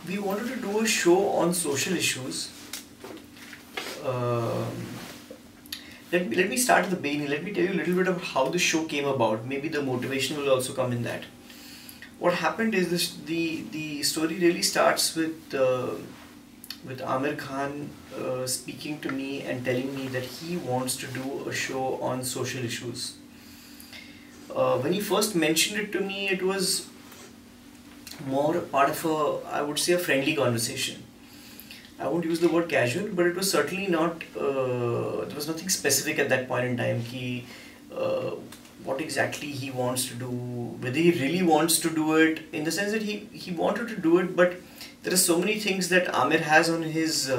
we wanted to do a show on social issues. Let me start at the beginning. Let me tell you a little bit about how the show came about. Maybe the motivation will also come in that. What happened is the story really starts with Amir Khan speaking to me and telling me that he wants to do a show on social issues. When he first mentioned it to me, it was more part of I would say, a friendly conversation. I won't use the word casual, but it was certainly not, there was nothing specific at that point in time, what exactly he wants to do, whether he really wants to do it, in the sense that he wanted to do it, but there are so many things that Amir has on his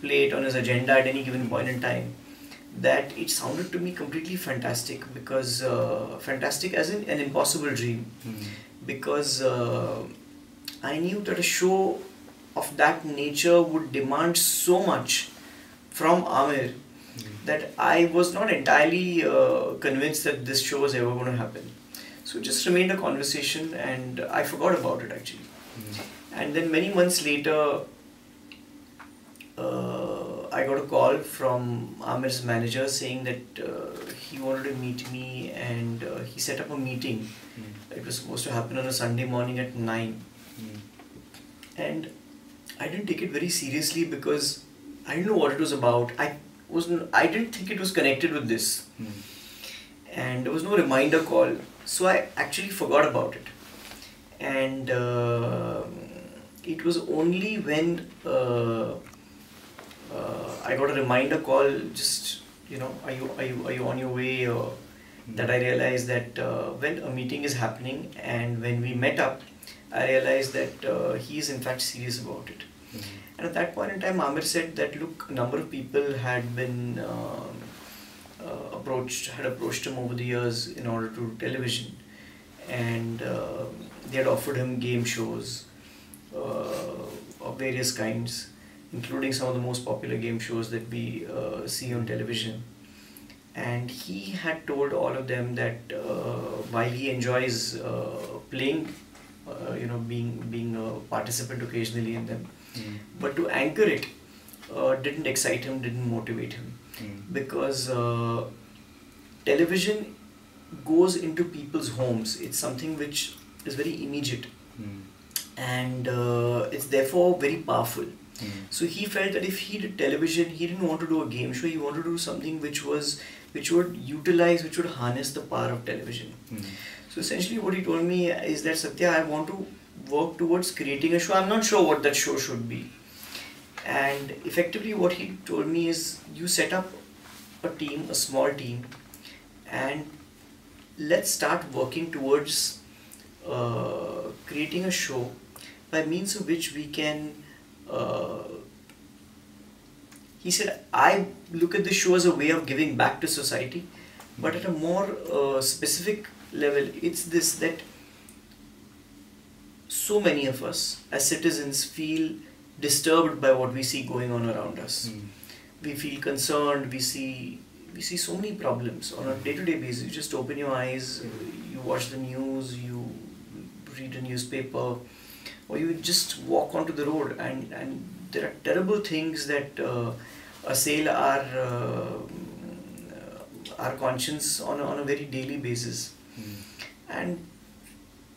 plate, on his agenda at any given point in time, that it sounded to me completely fantastic, because fantastic as in an impossible dream. Because I knew that a show of that nature would demand so much from Amir that I was not entirely convinced that this show was ever going to happen. So it just remained a conversation, and I forgot about it actually. And then many months later, I got a call from Amir's manager saying that he wanted to meet me, and he set up a meeting. It was supposed to happen on a Sunday morning at 9. And I didn't take it very seriously because I didn't know what it was about. I didn't think it was connected with this. And there was no reminder call. So I actually forgot about it. And it was only when I got a reminder call, just, are you on your way? That I realized that when a meeting is happening, and when we met up, I realized that he is in fact serious about it. And at that point in time, Amir said that, look, a number of people had been approached him over the years in order to do television, and they had offered him game shows of various kinds, including some of the most popular game shows that we see on television. And he had told all of them that while he enjoys playing, being a participant occasionally in them, but to anchor it didn't excite him, didn't motivate him, because television goes into people's homes. It's something which is very immediate, and it's therefore very powerful. So he felt that if he did television, he didn't want to do a game show. He wanted to do something which would utilize, which would harness the power of television. So essentially what he told me is that, Satya, I want to work towards creating a show. I'm not sure what that show should be. And effectively what he told me is, you set up a team, a small team, and let's start working towards creating a show by means of which we can he said, I look at this show as a way of giving back to society, but at a more specific level, it's this, that so many of us as citizens feel disturbed by what we see going on around us. We feel concerned, we see so many problems on a day-to-day basis. You just open your eyes, you watch the news, you read a newspaper, or you just walk onto the road, and there are terrible things that assail our conscience on a very daily basis. And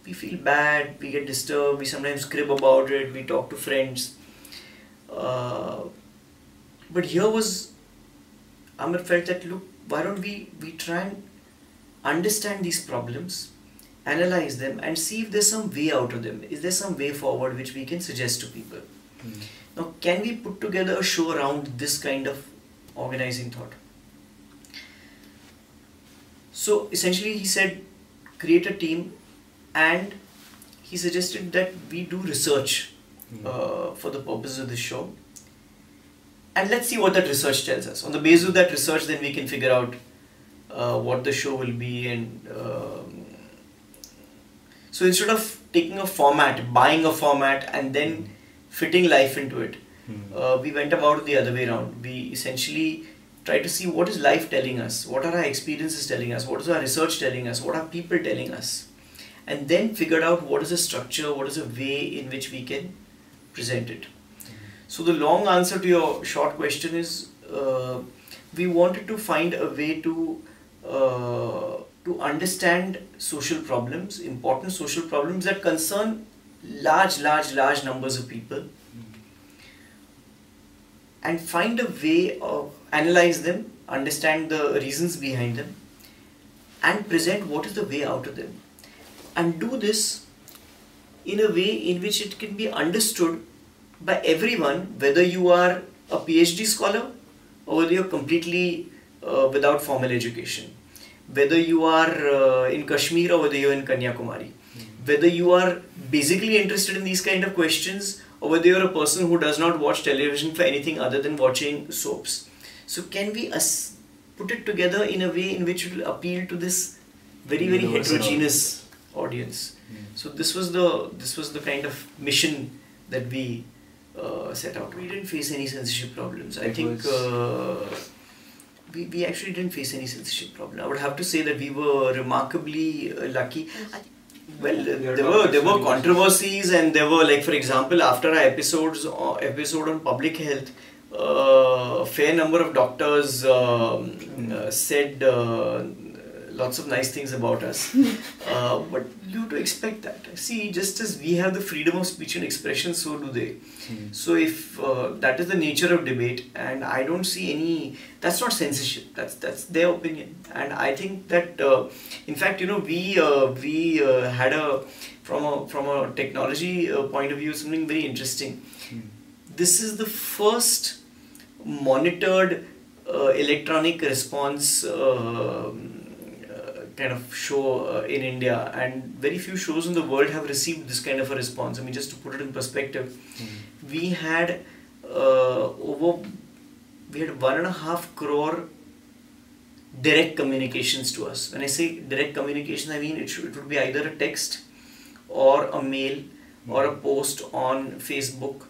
we feel bad, we get disturbed, we sometimes crib about it, we talk to friends. But here was, Amir felt that, look, why don't we try and understand these problems, analyze them, and see if there's some way out of them. Is there some way forward which we can suggest to people? Now, can we put together a show around this kind of organizing thought? So essentially he said, create a team, and he suggested that we do research for the purposes of this show, and let's see what that research tells us. On the basis of that research, then we can figure out what the show will be. And so instead of taking a format, buying a format and then fitting life into it, we went about it the other way around. We essentially tried to see, what is life telling us, what are our experiences telling us, what is our research telling us, what are people telling us, and then figured out what is a structure, what is a way in which we can present it. So the long answer to your short question is, we wanted to find a way to understand social problems, important social problems that concern large numbers of people, and find a way of analyze them, understand the reasons behind them, and present what is the way out of them, and do this in a way in which it can be understood by everyone, whether you are a PhD scholar or whether you're completely without formal education, whether you are in Kashmir or whether you're in Kanyakumari, whether you are basically interested in these kind of questions or whether you're a person who does not watch television for anything other than watching soaps. So can we put it together in a way in which it will appeal to this very heterogeneous audience? So this was the kind of mission that we set out. We didn't face any censorship problems. I think we actually didn't face any censorship problem. I would have to say that we were remarkably lucky. Well, there were controversies, and there were, like, for example, after our episode on public health, a fair number of doctors said lots of nice things about us. But you have to expect that. See, just as we have the freedom of speech and expression, so do they. So if that is the nature of debate, and I don't see any, that's not censorship, that's their opinion. And I think that in fact, you know, we had from a technology point of view, something very interesting. This is the first monitored electronic response kind of show in India, and very few shows in the world have received this kind of a response. I mean, just to put it in perspective, we had 1.5 crore direct communications to us. When I say direct communication, I mean it would be either a text or a mail or a post on Facebook,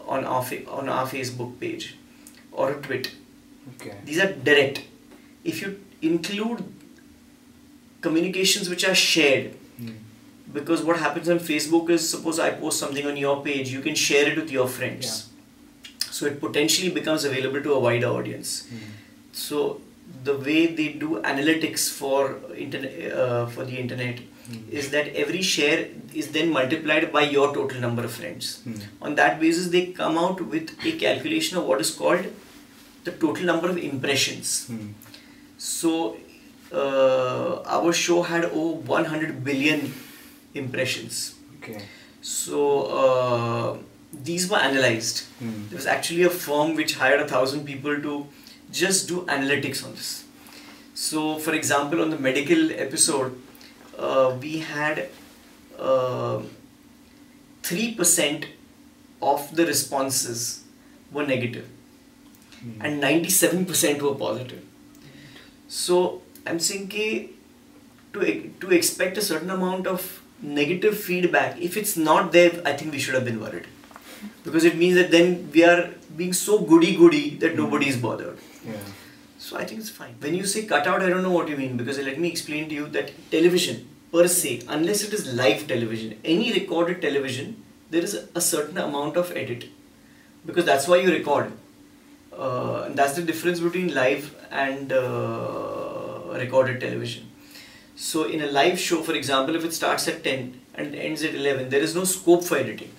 on our Facebook page, or a tweet. Okay. These are direct. If you include communications which are shared, because what happens on Facebook is, suppose I post something on your page, you can share it with your friends. So it potentially becomes available to a wider audience. So the way they do analytics for the internet is that every share is then multiplied by your total number of friends. On that basis, they come out with a calculation of what is called the total number of impressions. So our show had over 100 billion impressions. Okay. So these were analyzed. There was actually a firm which hired 1,000 people to just do analytics on this. So for example, on the medical episode, we had 3% of the responses were negative and 97% were positive. So I'm saying to expect a certain amount of negative feedback, if it's not there, I think we should have been worried, because it means that then we are being so goody that nobody is bothered. So I think it's fine. When you say cut out, I don't know what you mean, because let me explain to you that television per se, unless it is live television, any recorded television, there is a certain amount of edit, because that's why you record. And that's the difference between live and recorded television. So in a live show, for example, if it starts at 10 and ends at 11, there is no scope for editing.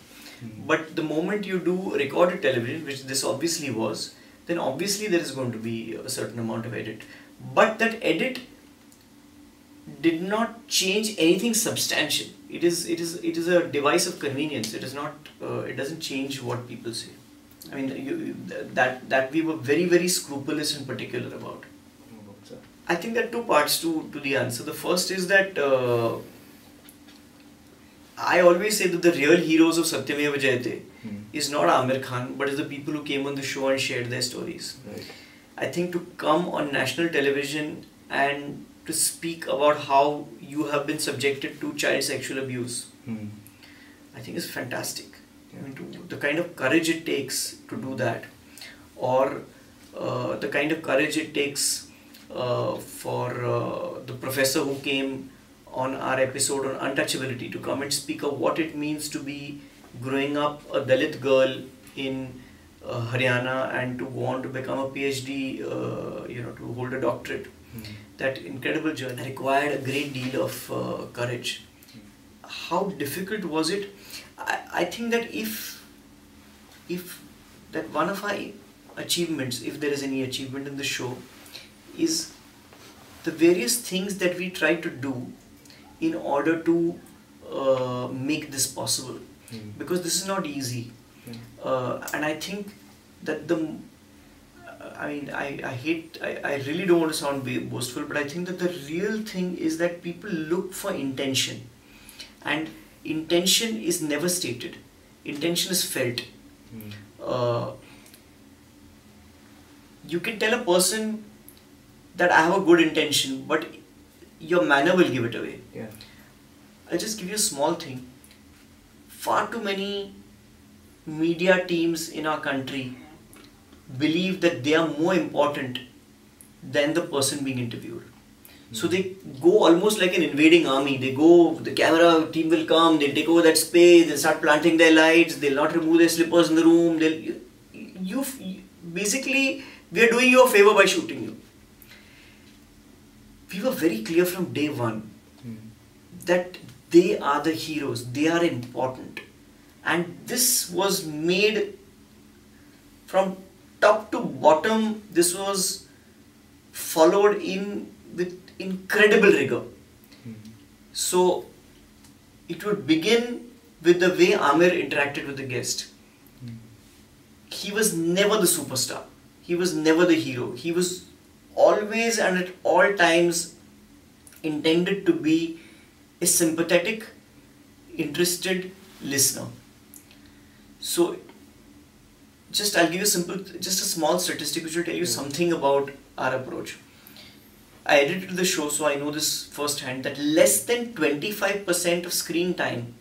But the moment you do recorded television, which this obviously was, then obviously there is going to be a certain amount of edit. But that edit did not change anything substantial. It is a device of convenience. It is not. It doesn't change what people say. I mean, that we were very scrupulous and particular about. I think there are two parts to the answer. The first is that I always say that the real heroes of Satyamev Jayate is not Amir Khan, but is the people who came on the show and shared their stories. Right. I think to come on national television and to speak about how you have been subjected to child sexual abuse, I think is fantastic. I mean, the kind of courage it takes to do that, or the kind of courage it takes for the professor who came on our episode on untouchability to come and speak of what it means to be growing up a Dalit girl in Haryana and to go on to become a PhD, to hold a doctorate. That incredible journey required a great deal of courage. How difficult was it? I think that if that one of our achievements, if there is any achievement in the show, is the various things that we try to do in order to make this possible. Because this is not easy. And I think that I really don't want to sound boastful, but I think that the real thing is that people look for intention. And intention is never stated. Intention is felt. You can tell a person that I have a good intention, but your manner will give it away. I'll just give you a small thing. Far too many media teams in our country believe that they are more important than the person being interviewed. So they go almost like an invading army. They go, the camera team will come, they'll take over that space, they'll start planting their lights, they'll not remove their slippers in the room. Basically, we are doing you a favor by shooting you. We were very clear from day one that they are the heroes, they are important. And this was made from top to bottom. This was followed in with incredible rigor. So it would begin with the way Amir interacted with the guest. He was never the superstar. He was never the hero. He was always and at all times intended to be a sympathetic, interested listener. So I'll give you a small statistic which will tell you something about our approach. I edited the show, so I know this firsthand, that less than 25% of screen time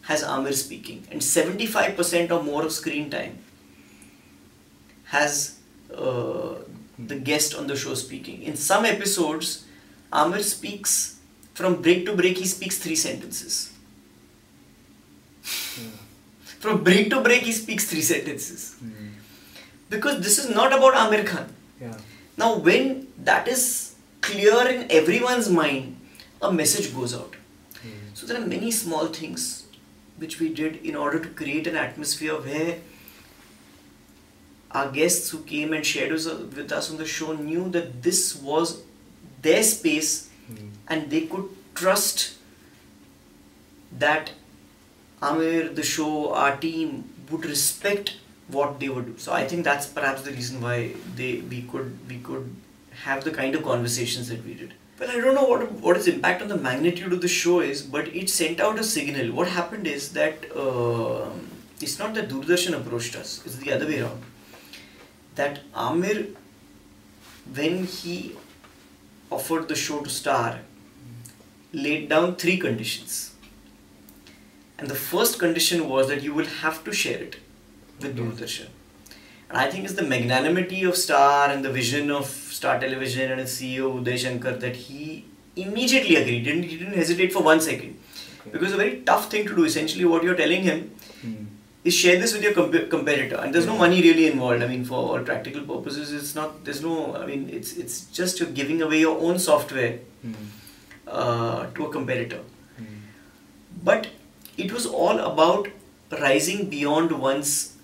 has Amir speaking, and 75% or more of screen time has the guest on the show speaking. In some episodes, Amir speaks, from break to break, he speaks 3 sentences. From break to break, he speaks 3 sentences. Because this is not about Amir Khan. Now, when that is clear in everyone's mind, a message goes out. So there are many small things which we did in order to create an atmosphere where our guests who came and shared with us on the show knew that this was their space and they could trust that Amir, the show, our team would respect what they would do. So I think that's perhaps the reason why we could have the kind of conversations that we did. Well, I don't know what its impact on the magnitude of the show is, but it sent out a signal. What happened is that it's not that Doordarshan approached us, it's the other way around. That Amir, when he offered the show to star, laid down 3 conditions. And the first condition was that you will have to share it with Doordarshan. And I think it's the magnanimity of Star and the vision of Star Television and its CEO Uday Shankar that he immediately agreed. He didn't hesitate for 1 second. Because it's a very tough thing to do. Essentially what you're telling him is share this with your competitor. And there's no money really involved. I mean, for all practical purposes, it's just you're giving away your own software to a competitor. But it was all about rising beyond one's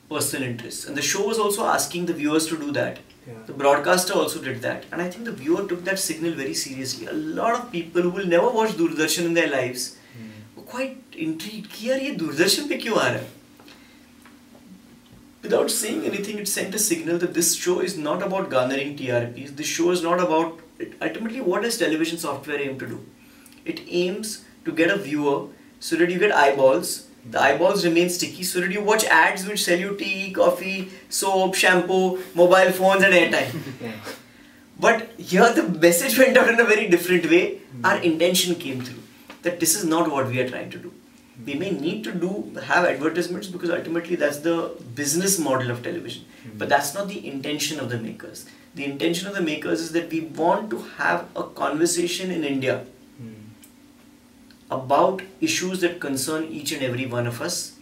personal interests. And the show was also asking the viewers to do that. The broadcaster also did that. And I think the viewer took that signal very seriously. A lot of people who will never watch Doordarshan in their lives were quite intrigued. Ki yaar, ye Doordarshan pe kyun aa raha hai? Without saying anything, it sent a signal that this show is not about garnering TRPs. This show is not about... Ultimately, what does television software aim to do? It aims to get a viewer so that you get eyeballs. The eyeballs remain sticky so that you watch ads which sell you tea, coffee, soap, shampoo, mobile phones and airtime. But here the message went out in a very different way. Our intention came through. That this is not what we are trying to do. We may need to have advertisements because ultimately that's the business model of television. But that's not the intention of the makers. The intention of the makers is that we want to have a conversation in India about issues that concern each and every one of us.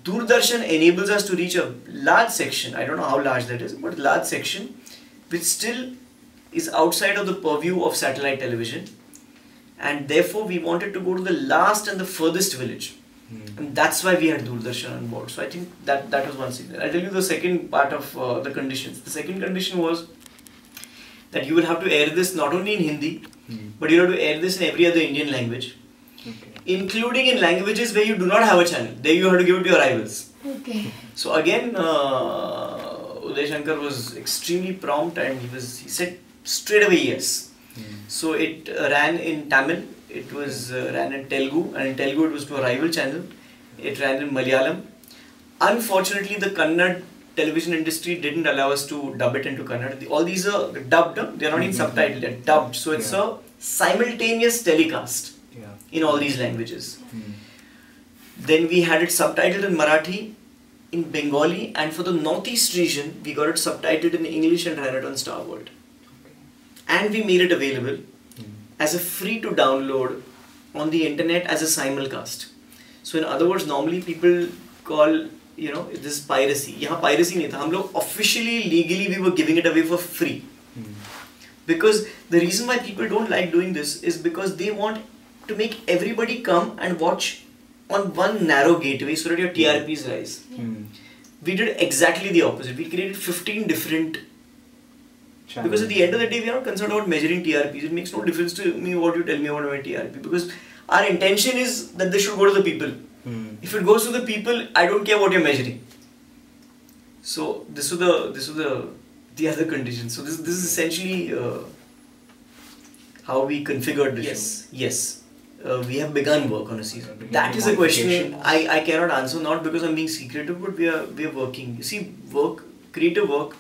Doordarshan enables us to reach a large section, I don't know how large that is, but a large section, which still is outside of the purview of satellite television. And therefore we wanted to go to the last and the furthest village. And that's why we had Doordarshan on board. So I think that was one thing. I'll tell you the second part of the conditions. The second condition was that you will have to air this not only in Hindi, but you have to air this in every other Indian language. Okay. Including in languages where you do not have a channel. There you have to give it to your rivals. Okay. So again, Uday Shankar was extremely prompt, and he said straight away yes. So it ran in Tamil, it was ran in Telugu, and in Telugu it was to a rival channel. It ran in Malayalam. Unfortunately, the Kannada television industry didn't allow us to dub it into Kannada. All these are dubbed, they are not even subtitled, they are dubbed. So it's a simultaneous telecast in all these languages. Then we had it subtitled in Marathi, in Bengali, and for the Northeast region, we got it subtitled in English and ran it on Star World. And we made it available as a free to download on the internet as a simulcast. So in other words, normally people call, this piracy. Yahan piracy nahi tha. Hum log officially, legally, we were giving it away for free. Because the reason why people don't like doing this is because they want to make everybody come and watch on one narrow gateway so that your TRPs rise. We did exactly the opposite. We created 15 different channels. Because at the end of the day, we are not concerned about measuring TRPs. It makes no difference to me what you tell me about my TRP, because our intention is that they should go to the people. If it goes to the people, I don't care what you're measuring. So this was the other condition. So this is essentially how we configured this. Yes. We have begun work on a season. That is a question I cannot answer, not because I'm being secretive, but we are working. You see, creative work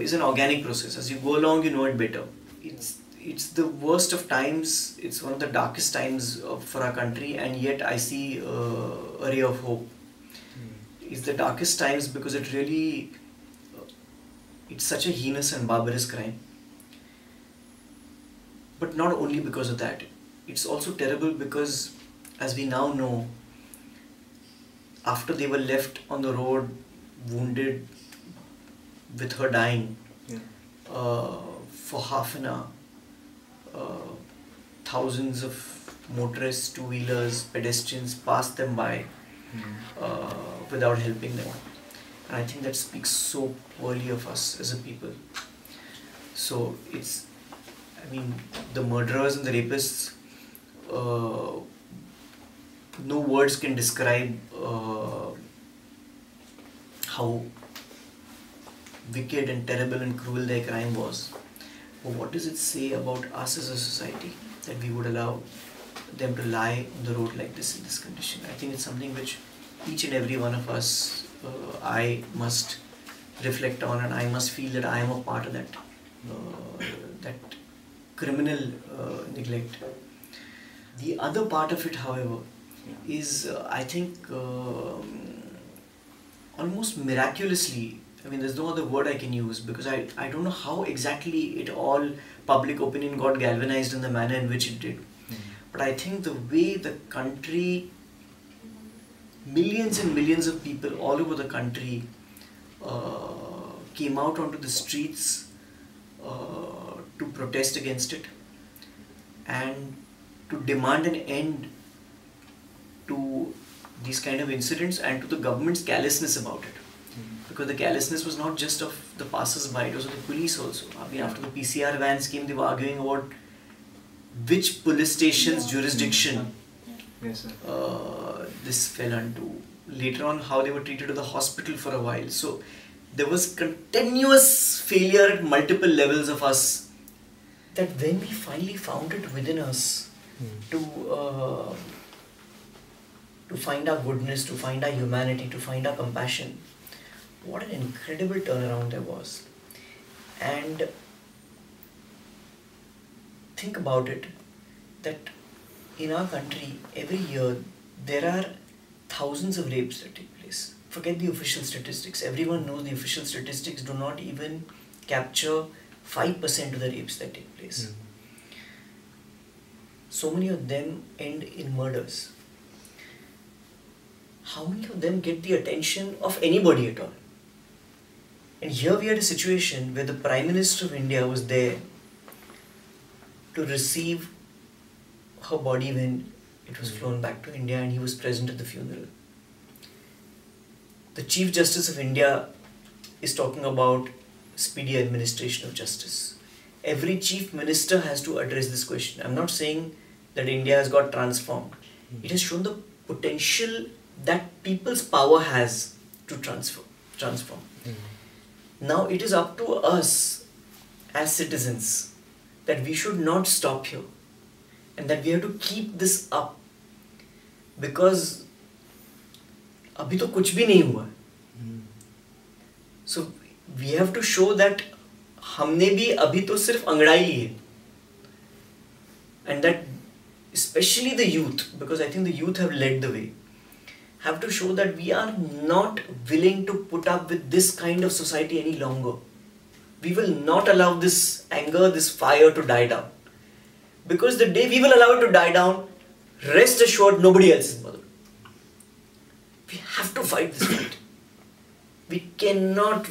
is an organic process. As you go along, you know it better. It's the worst of times. It's one of the darkest times for our country, and yet I see a ray of hope. It's the darkest times because it really, it's such a heinous and barbarous crime. But not only because of that. It's also terrible because, as we now know, after they were left on the road, wounded, with her dying, for half an hour, thousands of motorists, two-wheelers, pedestrians passed them by without helping them. And I think that speaks so poorly of us as a people. So the murderers and the rapists, no words can describe how wicked and terrible and cruel their crime was. But what does it say about us as a society that we would allow them to lie on the road like this in this condition? I think it's something which each and every one of us, I must reflect on, and I must feel that I am a part of that, that criminal neglect. The other part of it, however, is I think almost miraculously, there's no other word I can use, because I don't know how exactly it all, public opinion got galvanized in the manner in which it did. But I think the way the country, millions and millions of people all over the country came out onto the streets to protest against it and to demand an end to these kind of incidents and to the government's callousness about it. Because the callousness was not just of the passers-by, it was of the police also. After the PCR vans came, they were arguing about which police station's jurisdiction this fell unto. Later on, how they were treated at the hospital for a while. So there was continuous failure at multiple levels of us. That when we finally found it within us to find our goodness, to find our humanity, to find our compassion, what an incredible turnaround there was. And think about it, that in our country, every year, there are thousands of rapes that take place. Forget the official statistics. Everyone knows the official statistics do not even capture 5% of the rapes that take place. so many of them end in murders. How many of them get the attention of anybody at all? And here we had a situation where the Prime Minister of India was there to receive her body when it was flown back to India, and he was present at the funeral. The Chief Justice of India is talking about speedy administration of justice. Every chief minister has to address this question. I'm not saying that India has got transformed. It has shown the potential that people's power has to transform. Now it is up to us as citizens that we should not stop here, and that we have to keep this up, because abhi to kuch bhi nahi hua. So we have to show that हमने भी अभी तो सिर्फ अंगड़ाई ली है, and that especially the youth, because I think the youth have led the way, have to show that we are not willing to put up with this kind of society any longer. We will not allow this anger, this fire to die down, because the day we will allow it to die down, rest assured nobody else is bothered. We have to fight this fight. We cannot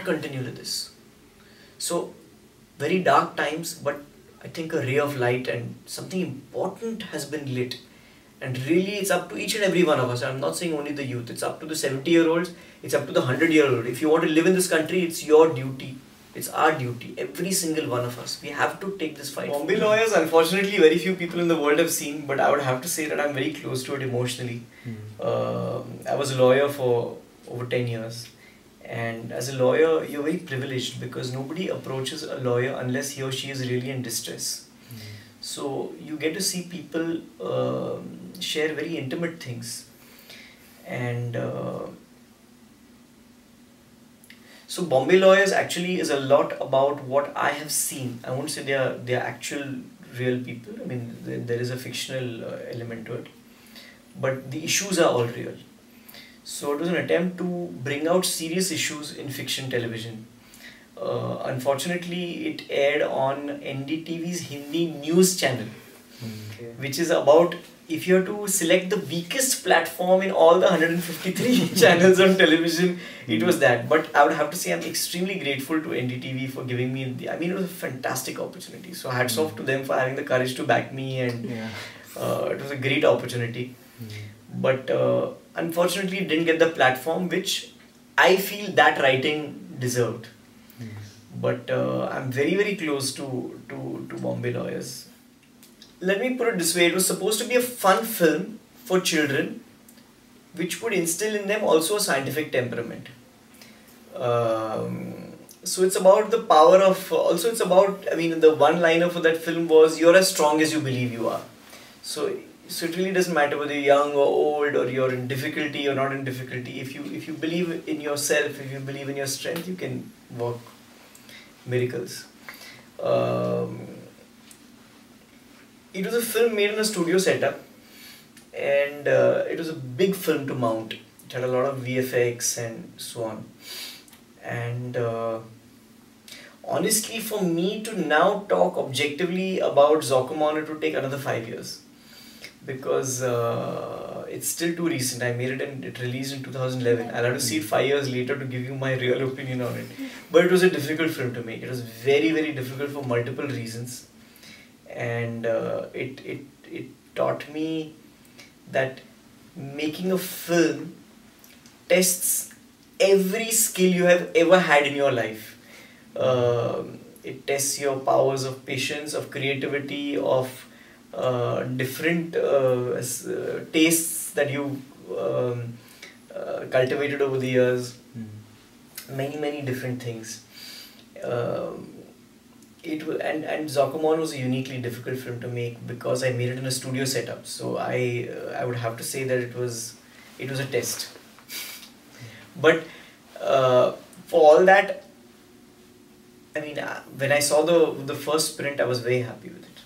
continue with this. So, very dark times, but I think a ray of light and something important has been lit. And really it's up to each and every one of us. I'm not saying only the youth. It's up to the 70-year-olds. It's up to the 100-year-old. If you want to live in this country, it's your duty. It's our duty. Every single one of us. We have to take this fight. Bombay Lawyers, unfortunately, very few people in the world have seen, but I would have to say that I'm very close to it emotionally. I was a lawyer for over 10 years. And as a lawyer, you're very privileged because nobody approaches a lawyer unless he or she is really in distress. So you get to see people share very intimate things. And so Bombay Lawyers actually is a lot about what I have seen. I won't say they are actual real people. I mean, there is a fictional element to it. But the issues are all real. So it was an attempt to bring out serious issues in fiction television. Unfortunately, it aired on NDTV's Hindi news channel, which is about, if you have to select the weakest platform in all the 153 channels on television, it was that. But I would have to say I'm extremely grateful to NDTV for giving me I mean, it was a fantastic opportunity. So hats off to them for having the courage to back me, and it was a great opportunity. But unfortunately, it didn't get the platform which I feel that writing deserved. But I'm very, very close to Bombay Lawyers. Let me put it this way, it was supposed to be a fun film for children which would instill in them also a scientific temperament. So it's about the power of, also it's about, I mean, the one-liner for that film was, you're as strong as you believe you are. So it really doesn't matter whether you're young or old, or you're in difficulty or not in difficulty. If you believe in yourself, if you believe in your strength, you can work miracles. It was a film made in a studio setup, and it was a big film to mount. It had a lot of VFX and so on. And honestly, for me to now talk objectively about Zamaan, it would take another 5 years. Because it's still too recent. I made it and it released in 2011. I'll have to see it 5 years later to give you my real opinion on it. But it was a difficult film to make. It was very, very difficult for multiple reasons. And it taught me that making a film tests every skill you have ever had in your life. It tests your powers of patience, of creativity, of different tastes that you cultivated over the years. Many different things. And Zamaan was a uniquely difficult film to make because I made it in a studio setup. So I would have to say that it was a test. But for all that, I mean, when I saw the first print, I was very happy with it.